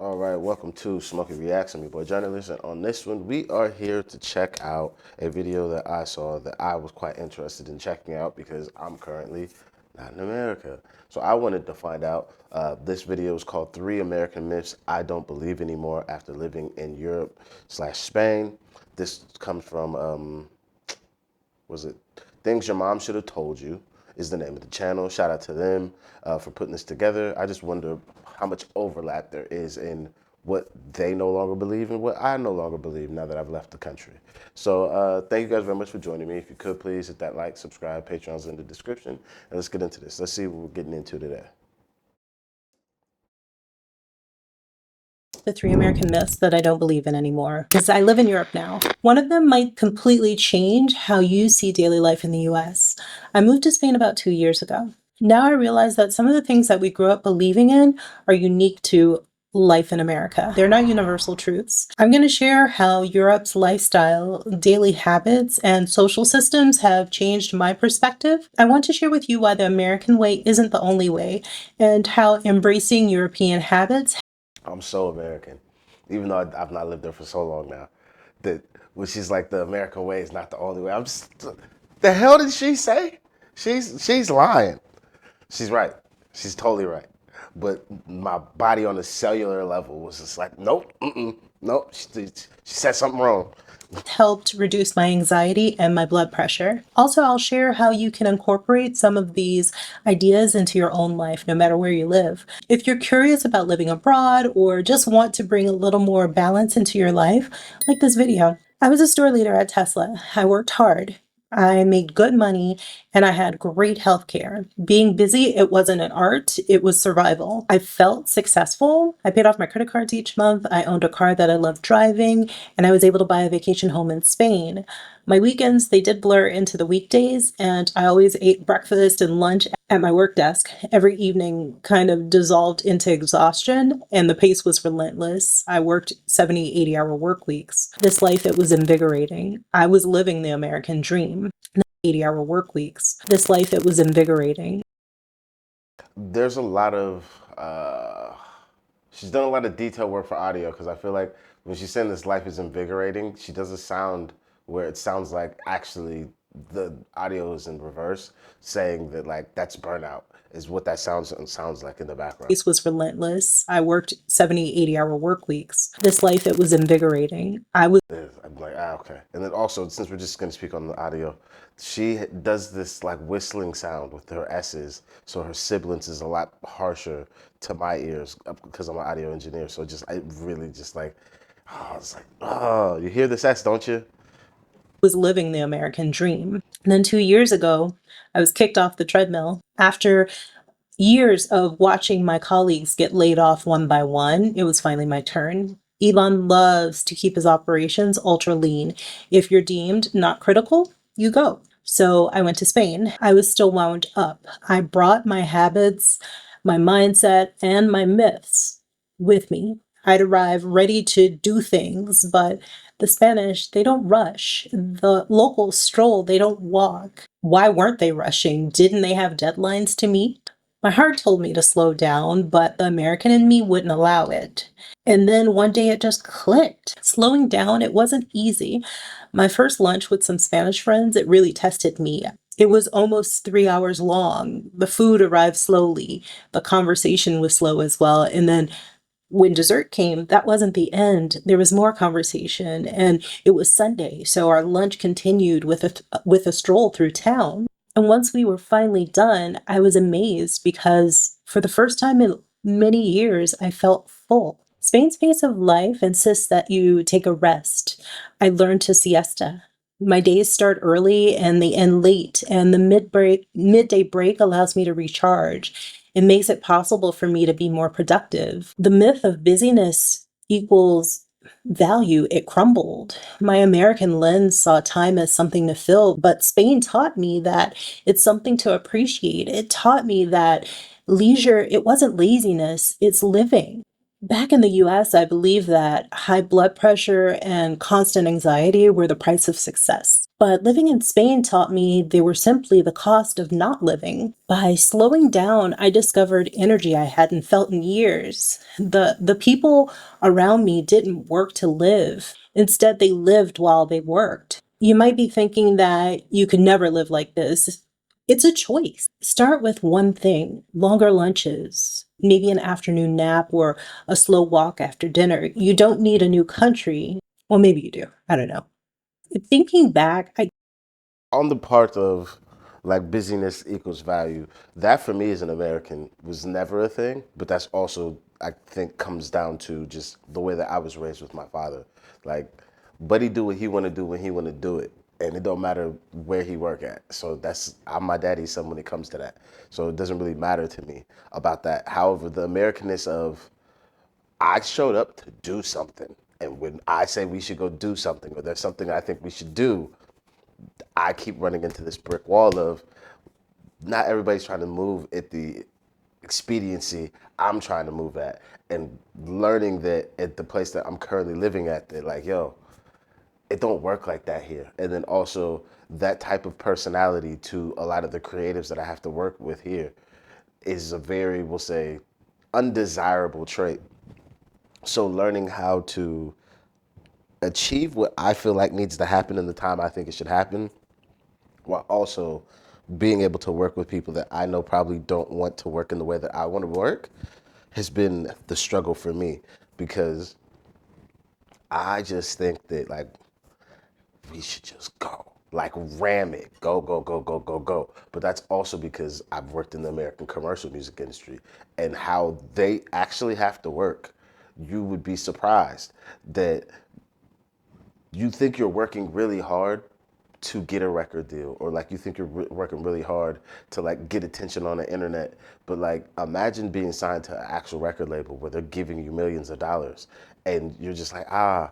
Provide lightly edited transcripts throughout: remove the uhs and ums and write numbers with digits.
All right, welcome to Smokey Reacts. I'm your boy journalist, and on this one, we are here to check out a video that I saw that I was quite interested in checking out because I'm currently not in America. So I wanted to find out. This video is called 3 American Myths I Don't Believe Anymore After Living in Europe/Spain. This comes from, was it Things Your Mom Should Have Told You is the name of the channel. Shout out to them for putting this together. I just wonder how much overlap there is in what they no longer believe and what I no longer believe now that I've left the country. So thank you guys very much for joining me. If you could, please hit that like, subscribe, Patreon's in the description, and let's get into this. Let's see what we're getting into today. The 3 American myths that I don't believe in anymore, because I live in Europe now. One of them might completely change how you see daily life in the US. I moved to Spain about 2 years ago. Now I realize that some of the things that we grew up believing in are unique to life in America. They're not universal truths. I'm going to share how Europe's lifestyle, daily habits, and social systems have changed my perspective. I want to share with you why the American way isn't the only way, and how embracing European habits. I'm so American, even though I've not lived there for so long now. That which is like the American way is not the only way. I'm just, the hell did she say? She's lying. She's right. She's totally right. But my body on a cellular level was just like, nope, nope. She said something wrong. Helped reduce my anxiety and my blood pressure. Also, I'll share how you can incorporate some of these ideas into your own life, no matter where you live. If you're curious about living abroad or just want to bring a little more balance into your life, like this video. I was a store leader at Tesla. I worked hard. I made good money and I had great health care. Being busy, it wasn't an art, it was survival. I felt successful. I paid off my credit cards each month. I owned a car that I loved driving, and I was able to buy a vacation home in Spain. My weekends, they did blur into the weekdays, and I always ate breakfast and lunch at my work desk. Every evening kind of dissolved into exhaustion, and the pace was relentless. I worked 70, 80-hour work weeks. This life, it was invigorating. I was living the American dream. 80-hour work weeks. This life, it was invigorating. There's a lot of, she's done a lot of detail work for audio because I feel like when she's saying this life is invigorating, she doesn't sound where it sounds like actually the audio is in reverse, saying that like that's burnout is what that sounds like in the background. This was relentless. I worked 70, 80-hour work weeks. This life, it was invigorating. I'm like, okay. And then also, since we're just going to speak on the audio, she does this like whistling sound with her S's, so her sibilance is a lot harsher to my ears because I'm an audio engineer. So I really just like, oh, it's like, oh, you hear this S, don't you? was living the American dream. And then 2 years ago, I was kicked off the treadmill. After years of watching my colleagues get laid off one by one, it was finally my turn. Elon loves to keep his operations ultra lean. If you're deemed not critical, you go. So I went to Spain. I was still wound up. I brought my habits, my mindset, and my myths with me. I'd arrive ready to do things, but the Spanish, they don't rush. The locals stroll, they don't walk. Why weren't they rushing? Didn't they have deadlines to meet? My heart told me to slow down, but the American in me wouldn't allow it. And then one day it just clicked. Slowing down, it wasn't easy. My first lunch with some Spanish friends, it really tested me. It was almost 3 hours long. The food arrived slowly. The conversation was slow as well. And then when dessert came, that wasn't the end. There was more conversation, and it was Sunday, so our lunch continued with a stroll through town. And once we were finally done, I was amazed because for the first time in many years, I felt full. Spain's pace of life insists that you take a rest. I learned to siesta. My days start early and they end late, and the midday break allows me to recharge. It makes it possible for me to be more productive. The myth of busyness equals value, it crumbled. My American lens saw time as something to fill, but Spain taught me that it's something to appreciate. It taught me that leisure, it wasn't laziness, it's living. Back in the US, I believe that high blood pressure and constant anxiety were the price of success. But living in Spain taught me they were simply the cost of not living. By slowing down, I discovered energy I hadn't felt in years. The people around me didn't work to live. Instead, they lived while they worked. You might be thinking that you could never live like this. It's a choice. Start with one thing: longer lunches, maybe an afternoon nap, or a slow walk after dinner. You don't need a new country. Well, maybe you do. I don't know. Thinking back, I On the part of like busyness equals value, that for me as an American was never a thing, but that's also I think comes down to just the way that I was raised with my father. Like, buddy do what he want to do when he want to do it, and it don't matter where he work at. So I'm my daddy's son when it comes to that. So it doesn't really matter to me about that. However, the Americanness of I showed up to do something. And when I say we should go do something, or there's something I think we should do, I keep running into this brick wall of not everybody's trying to move at the expediency I'm trying to move at, and learning that at the place that I'm currently living at, that like, yo, it don't work like that here. And then also that type of personality to a lot of the creatives that I have to work with here is a very, we'll say, undesirable trait. So learning how to achieve what I feel like needs to happen in the time I think it should happen, while also being able to work with people that I know probably don't want to work in the way that I want to work, has been the struggle for me, because I just think that like we should just go. Like ram it. Go, go, go, go, go, go. But that's also because I've worked in the American commercial music industry and how they actually have to work. You would be surprised that you think you're working really hard to get a record deal, or like you think you're working really hard to like get attention on the internet, but like imagine being signed to an actual record label where they're giving you millions of dollars and you're just like, I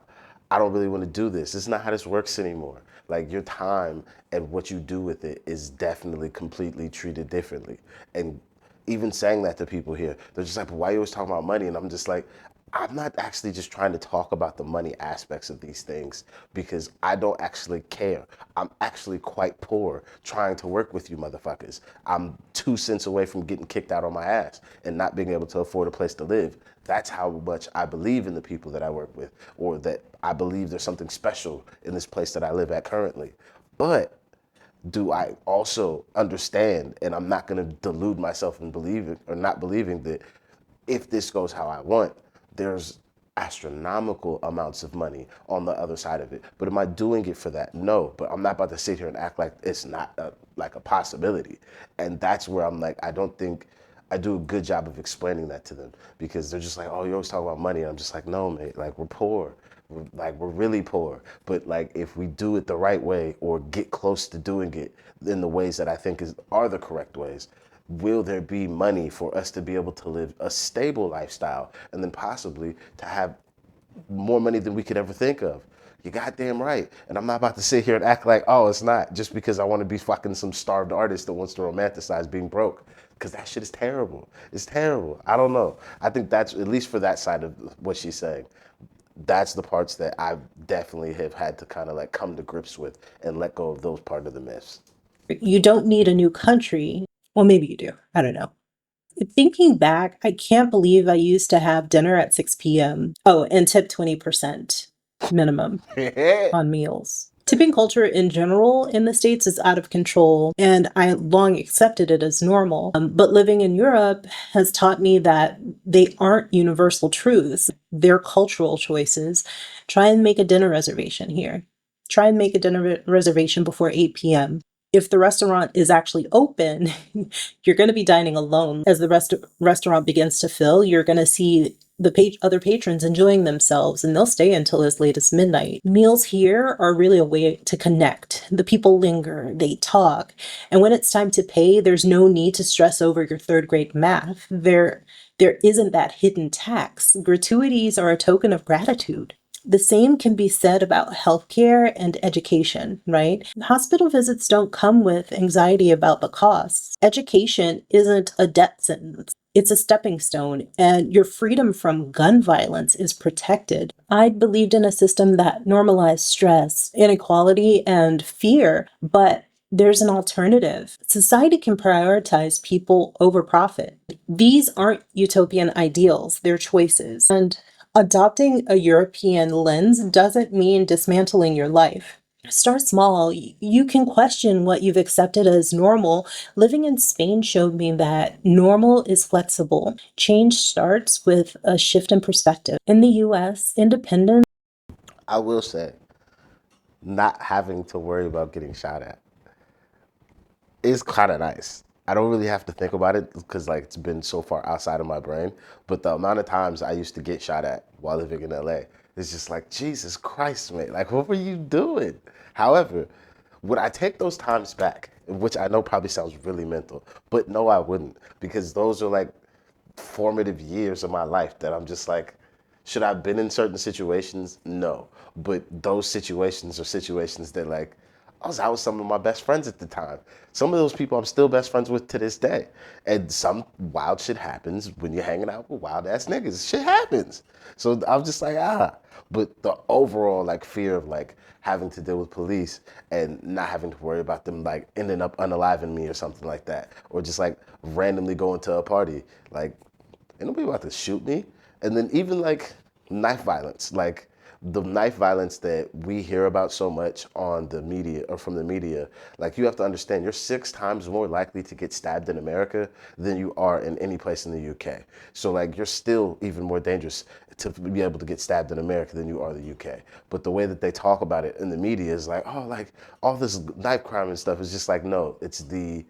don't really want to do this. This is not how this works anymore. Like your time and what you do with it is definitely completely treated differently. And even saying that to people here, they're just like, why are you always talking about money? And I'm just like, I'm not actually just trying to talk about the money aspects of these things, because I don't actually care. I'm actually quite poor trying to work with you motherfuckers. I'm 2 cents away from getting kicked out on my ass and not being able to afford a place to live. That's how much I believe in the people that I work with, or that I believe there's something special in this place that I live at currently. But do I also understand, and I'm not going to delude myself in believing or not believing that if this goes how I want, there's astronomical amounts of money on the other side of it. But am I doing it for that? No, but I'm not about to sit here and act like it's not like a possibility. And that's where I'm like, I don't think I do a good job of explaining that to them, because they're just like, oh, you always talk about money. And I'm just like, no, mate, like we're poor. We're really poor. But like if we do it the right way, or get close to doing it in the ways that I think are the correct ways, will there be money for us to be able to live a stable lifestyle, and then possibly to have more money than we could ever think of? You're goddamn right. And I'm not about to sit here and act like, oh, it's not, just because I want to be fucking some starved artist that wants to romanticize being broke. Because that shit is terrible. It's terrible. I don't know. I think that's, at least for that side of what she's saying, that's the parts that I definitely have had to kind of like come to grips with and let go of those part of the myths. You don't need a new country. Well, maybe you do. I don't know. Thinking back, I can't believe I used to have dinner at 6 p.m. Oh, and tip 20% minimum on meals. Tipping culture in general in the States is out of control, and I long accepted it as normal. But living in Europe has taught me that they aren't universal truths, they're cultural choices. Try and make a dinner reservation here. Try and make a dinner reservation before 8 p.m. If the restaurant is actually open, you're going to be dining alone. As the restaurant begins to fill, you're going to see the other patrons enjoying themselves, and they'll stay until as late as midnight. Meals here are really a way to connect. The people linger, they talk, and when it's time to pay, there's no need to stress over your third grade math. There isn't that hidden tax. Gratuities are a token of gratitude. The same can be said about healthcare and education, right? Hospital visits don't come with anxiety about the costs. Education isn't a death sentence. It's a stepping stone, and your freedom from gun violence is protected. I believed in a system that normalized stress, inequality, and fear, but there's an alternative. Society can prioritize people over profit. These aren't utopian ideals, they're choices. And adopting a European lens doesn't mean dismantling your life. Start small. You can question what you've accepted as normal. Living in Spain showed me that normal is flexible. Change starts with a shift in perspective. In the US, independence. I will say, not having to worry about getting shot at is kind of nice. I don't really have to think about it because like it's been so far outside of my brain. But the amount of times I used to get shot at while living in LA, it's just like, Jesus Christ, mate. Like, what were you doing? However, would I take those times back? Which I know probably sounds really mental, but no, I wouldn't, because those are like formative years of my life that I'm just like, should I have been in certain situations? No. But those situations are situations that like, I was out with some of my best friends at the time. Some of those people I'm still best friends with to this day. And some wild shit happens when you're hanging out with wild ass niggas. Shit happens. So I'm just like, ah. But the overall like fear of like having to deal with police and not having to worry about them like ending up unaliving me or something like that. Or just like randomly going to a party. Like, ain't nobody about to shoot me. And then even like knife violence, like the knife violence that we hear about so much on the media or from the media, like you have to understand you're 6 times more likely to get stabbed in America than you are in any place in the UK. So like you're still even more dangerous to be able to get stabbed in America than you are the UK. But the way that they talk about it in the media is like, oh, like all this knife crime and stuff is just like, no, it's the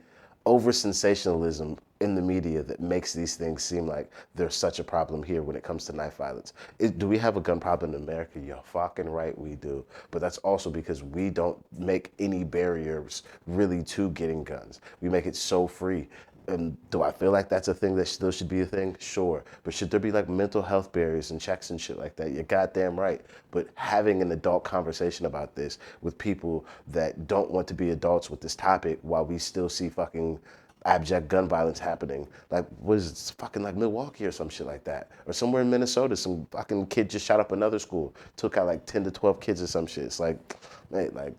over sensationalism in the media that makes these things seem like there's such a problem here when it comes to knife violence. Do we have a gun problem in America? You're fucking right, we do. But that's also because we don't make any barriers really to getting guns. We make it so free. And do I feel like that's a thing that still should be a thing? Sure. But should there be like mental health barriers and checks and shit like that? You're goddamn right. But having an adult conversation about this with people that don't want to be adults with this topic while we still see fucking abject gun violence happening. Like, was it fucking like Milwaukee or some shit like that? Or somewhere in Minnesota, some fucking kid just shot up another school, took out like 10 to 12 kids or some shit. It's like, man, like,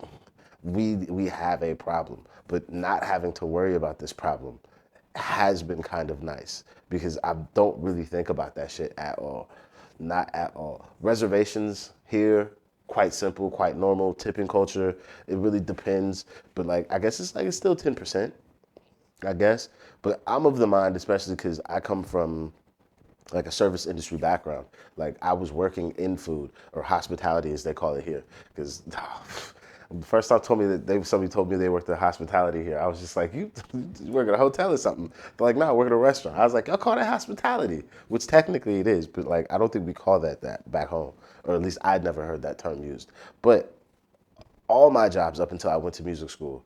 we have a problem. But not having to worry about this problem has been kind of nice because I don't really think about that shit at all. Not at all. Reservations here, quite simple, quite normal. Tipping culture, it really depends. But like, I guess it's like it's still 10%, I guess. But I'm of the mind, especially because I come from like a service industry background. Like I was working in food or hospitality as they call it here. Because the first time told me that somebody told me they worked in hospitality here. I was just like, you work at a hotel or something? They're like, no, I work at a restaurant. I was like, y'all call that hospitality, which technically it is, but like I don't think we call that back home, or at least I'd never heard that term used. But all my jobs up until I went to music school,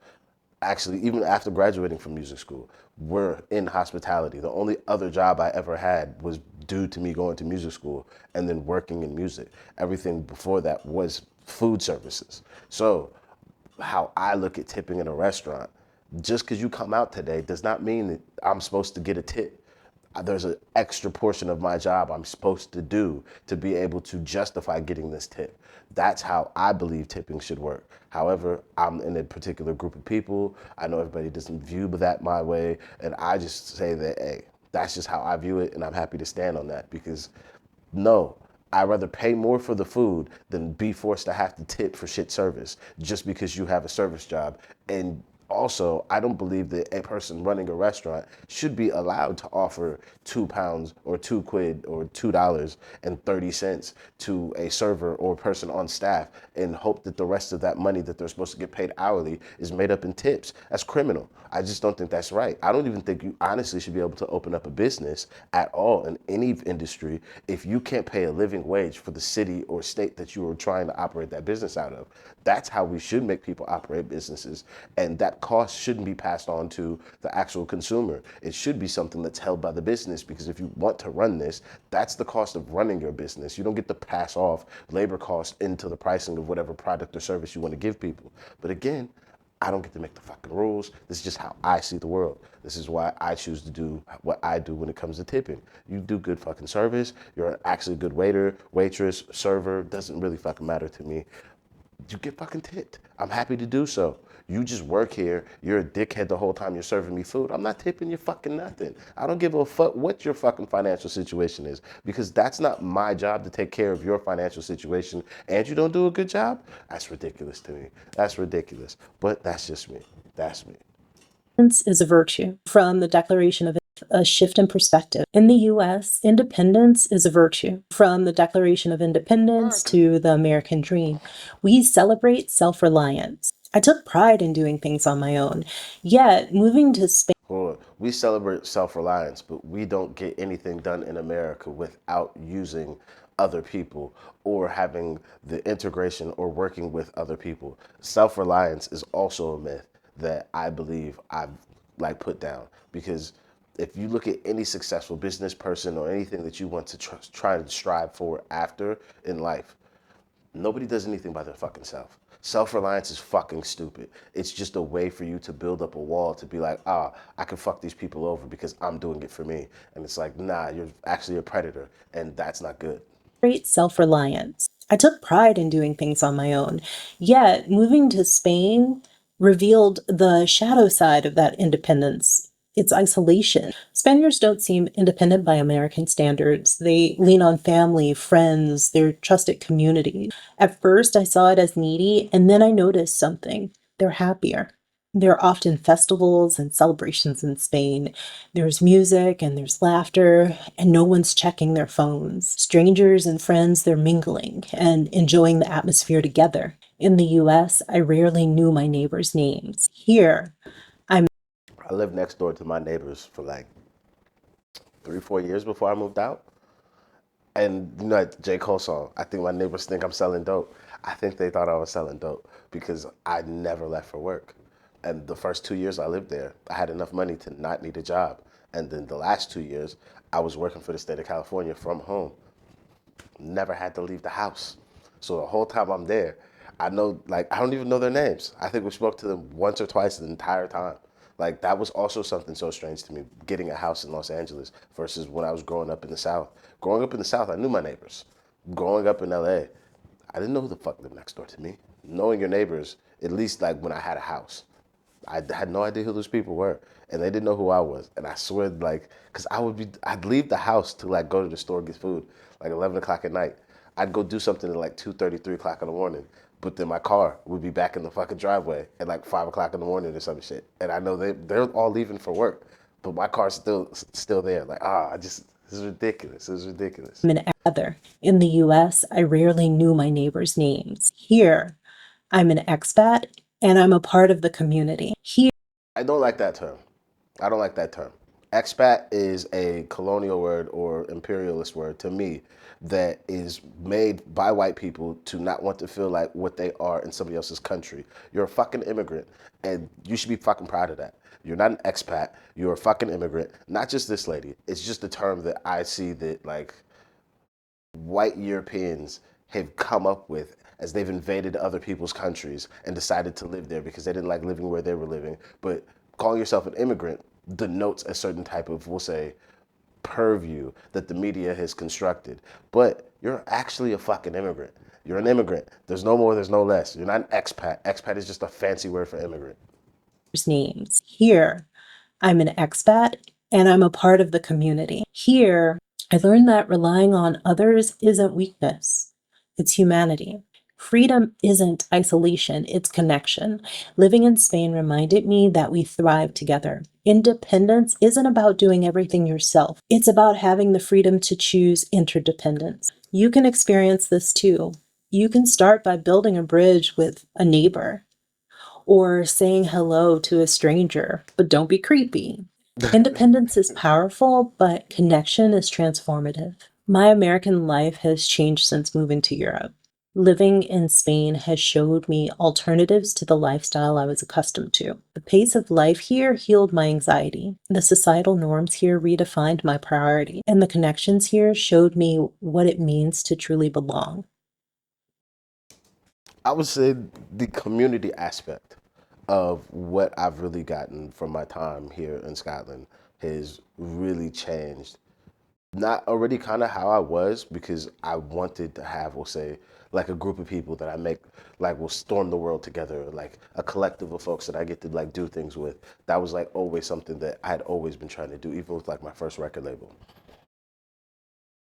actually even after graduating from music school, were in hospitality. The only other job I ever had was due to me going to music school and then working in music. Everything before that was food services. So how I look at tipping in a restaurant, just because you come out today does not mean that I'm supposed to get a tip. There's an extra portion of my job I'm supposed to do to be able to justify getting this tip. That's how I believe tipping should work. However, I'm in a particular group of people. I know everybody doesn't view that my way, and I just say that, hey, that's just how I view it, and I'm happy to stand on that because no, I'd rather pay more for the food than be forced to have to tip for shit service just because you have a service job. And also, I don't believe that a person running a restaurant should be allowed to offer £2 or £2 or $2.30 to a server or person on staff and hope that the rest of that money that they're supposed to get paid hourly is made up in tips. That's criminal. I just don't think that's right. I don't even think you honestly should be able to open up a business at all in any industry if you can't pay a living wage for the city or state that you are trying to operate that business out of. That's how we should make people operate businesses, and that cost shouldn't be passed on to the actual consumer. It should be something that's held by the business, because if you want to run this, that's the cost of running your business. You don't get to pass off labor costs into the pricing of whatever product or service you want to give people. But again, I don't get to make the fucking rules. This is just how I see the world. This is why I choose to do what I do when it comes to tipping. You do good fucking service. You're actually a good waiter, waitress, server. Doesn't really fucking matter to me. You get fucking tipped. I'm happy to do so. You just work here. You're a dickhead the whole time you're serving me food. I'm not tipping you fucking nothing. I don't give a fuck what your fucking financial situation is, because that's not my job to take care of your financial situation, and you don't do a good job? That's ridiculous to me. That's ridiculous. But that's just me. That's me. Is a virtue. From the Declaration of a shift in perspective. In the US, independence is a virtue. From the Declaration of Independence to the American dream, we celebrate self-reliance. I took pride in doing things on my own, yet moving to Spain. Hold on. We celebrate self-reliance, but we don't get anything done in America without using other people or having the integration or working with other people. Self-reliance is also a myth that I believe I've like put down, because if you look at any successful business person or anything that you want to try and strive for after in life, nobody does anything by their fucking self. Self-reliance is fucking stupid. It's just a way for you to build up a wall to be like, I can fuck these people over because I'm doing it for me. And it's like, nah, you're actually a predator, and that's not good. Great self-reliance. I took pride in doing things on my own, yet moving to Spain revealed the shadow side of that independence. It's isolation. Spaniards don't seem independent by American standards. They lean on family, friends, their trusted community. At first, I saw it as needy, and then I noticed something. They're happier. There are often festivals and celebrations in Spain. There's music and there's laughter, and no one's checking their phones. Strangers and friends, they're mingling and enjoying the atmosphere together. In the US, I rarely knew my neighbors' names. Here, I lived next door to my neighbors for like 3, 4 years before I moved out. And you know that J. Cole song, I think my neighbors think I'm selling dope. I think they thought I was selling dope because I never left for work. And the first 2 years I lived there, I had enough money to not need a job. And then the last 2 years, I was working for the state of California from home. Never had to leave the house. So the whole time I'm there, I know, like, I don't even know their names. I think we spoke to them once or twice the entire time. Like, that was also something so strange to me, getting a house in Los Angeles versus when I was growing up in the South. Growing up in the South, I knew my neighbors. Growing up in LA, I didn't know who the fuck lived next door to me. Knowing your neighbors, at least like when I had a house, I had no idea who those people were, and they didn't know who I was. And I swear, like, cause I'd leave the house to like go to the store and get food, like 11 o'clock at night. I'd go do something at like 2:30, 3 o'clock in the morning, but then my car would be back in the fucking driveway at like 5 o'clock in the morning or some shit. And I know they're all leaving for work, but my car's still there. Like, this is ridiculous. This is ridiculous. I'm an other. In the US, I rarely knew my neighbors' names. Here, I'm an expat and I'm a part of the community. Here, I don't like that term. I don't like that term. Expat is a colonial word or imperialist word to me that is made by white people to not want to feel like what they are in somebody else's country. You're a fucking immigrant, and you should be fucking proud of that. You're not an expat. You're a fucking immigrant. Not just this lady. It's just a term that I see that like white Europeans have come up with as they've invaded other people's countries and decided to live there because they didn't like living where they were living. But calling yourself an immigrant denotes a certain type of, we'll say, purview that the media has constructed. But you're actually a fucking immigrant. You're an immigrant. There's no more, there's no less. You're not an expat. Expat is just a fancy word for immigrant. names. Here, I'm an expat and I'm a part of the community. Here, I learned that relying on others isn't weakness, it's humanity. Freedom isn't isolation, it's connection. Living in Spain reminded me that we thrive together. Independence isn't about doing everything yourself, it's about having the freedom to choose interdependence. You can experience this too. You can start by building a bridge with a neighbor or saying hello to a stranger, but don't be creepy. Independence is powerful, but connection is transformative. My American life has changed since moving to Europe. Living in Spain has showed me alternatives to the lifestyle I was accustomed to. The pace of life here healed my anxiety. The societal norms here redefined my priority, and the connections here showed me what it means to truly belong. I would say the community aspect of what I've really gotten from my time here in Scotland has really changed. Not already kind of how I was, because I wanted to have, we'll say, like a group of people that I make, like will storm the world together, like a collective of folks that I get to like do things with. That was like always something that I had always been trying to do, even with like my first record label.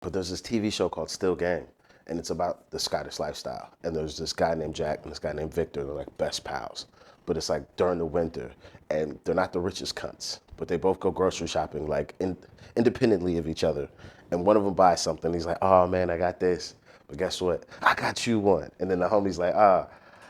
But there's this TV show called Still Game, and it's about the Scottish lifestyle. And there's this guy named Jack and this guy named Victor. They're like best pals. But it's like during the winter, and they're not the richest cunts, but they both go grocery shopping like independently of each other. And one of them buys something. He's like, "Oh man, I got this." But guess what? I got you one. And then the homie's like, "Ah,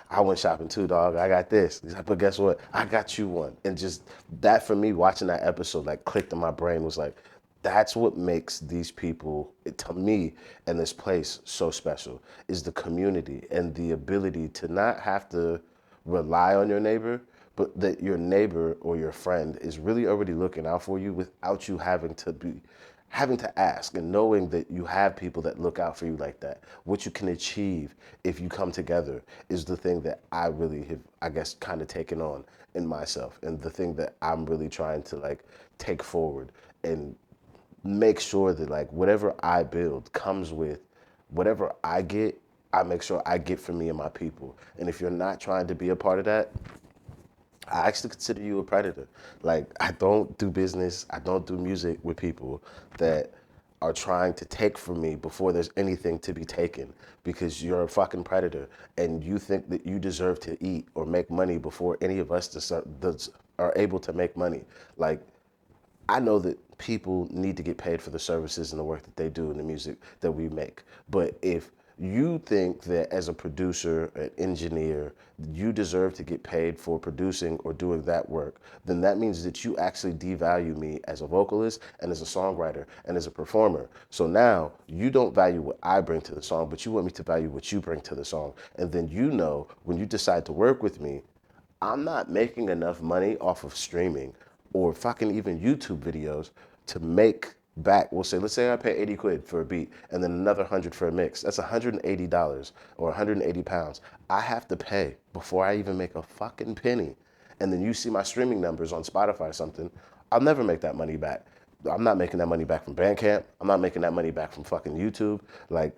I went shopping too, dog. I got this." He's like, "But guess what? I got you one." And just that for me, watching that episode, like clicked in my brain, was like, that's what makes these people, to me, and this place so special, is the community and the ability to not have to rely on your neighbor, but that your neighbor or your friend is really already looking out for you without you having to ask, and knowing that you have people that look out for you like that. What you can achieve if you come together is the thing that I really have, I guess, kind of taken on in myself, and the thing that I'm really trying to like take forward and make sure that like whatever I build comes with whatever I get. I make sure I get for me and my people. And if you're not trying to be a part of that, I actually consider you a predator. Like, I don't do business, I don't do music with people that are trying to take from me before there's anything to be taken, because you're a fucking predator and you think that you deserve to eat or make money before any of us are able to make money. Like, I know that people need to get paid for the services and the work that they do in the music that we make. But if you think that as a producer, an engineer, you deserve to get paid for producing or doing that work, then that means that you actually devalue me as a vocalist and as a songwriter and as a performer. So now you don't value what I bring to the song, but you want me to value what you bring to the song. And then you know when you decide to work with me, I'm not making enough money off of streaming or fucking even YouTube videos to make back. We'll say, let's say I pay 80 quid for a beat and then another 100 for a mix. That's $180 or 180 pounds I have to pay before I even make a fucking penny. And then you see my streaming numbers on Spotify or something. I'll never make that money back. I'm not making that money back from Bandcamp. I'm not making that money back from fucking YouTube. Like,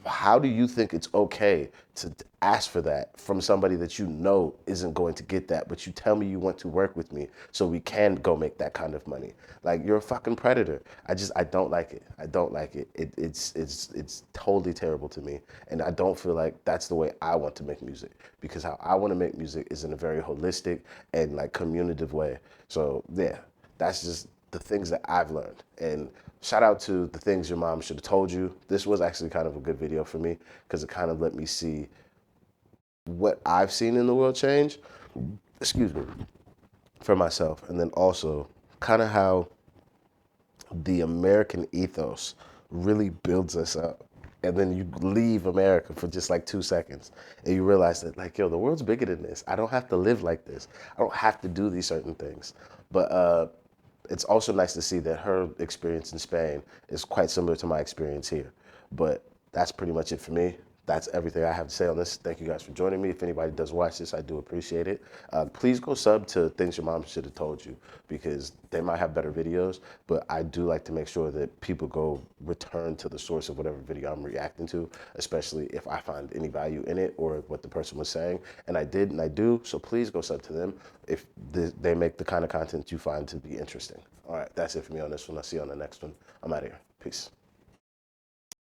how do you think it's okay to ask for that from somebody that you know isn't going to get that, but you tell me you want to work with me so we can go make that kind of money? Like, you're a fucking predator. I don't like it. I don't like it. It's totally terrible to me, and I don't feel like that's the way I want to make music, because how I want to make music is in a very holistic and like communicative way. So yeah, that's just the things that I've learned. And shout out to the things your mom should have told you. This was actually kind of a good video for me, because it kind of let me see what I've seen in the world change, excuse me, for myself. And then also kind of how the American ethos really builds us up. And then you leave America for just like 2 seconds and you realize that, like, yo, the world's bigger than this. I don't have to live like this. I don't have to do these certain things. But it's also nice to see that her experience in Spain is quite similar to my experience here. But that's pretty much it for me. That's everything I have to say on this. Thank you guys for joining me. If anybody does watch this, I do appreciate it. Please go sub to Things Your Mom Should Have Told You, because they might have better videos, but I do like to make sure that people go return to the source of whatever video I'm reacting to, especially if I find any value in it or what the person was saying. And I did and I do, so please go sub to them if they make the kind of content you find to be interesting. All right, that's it for me on this one. I'll see you on the next one. I'm out of here. Peace.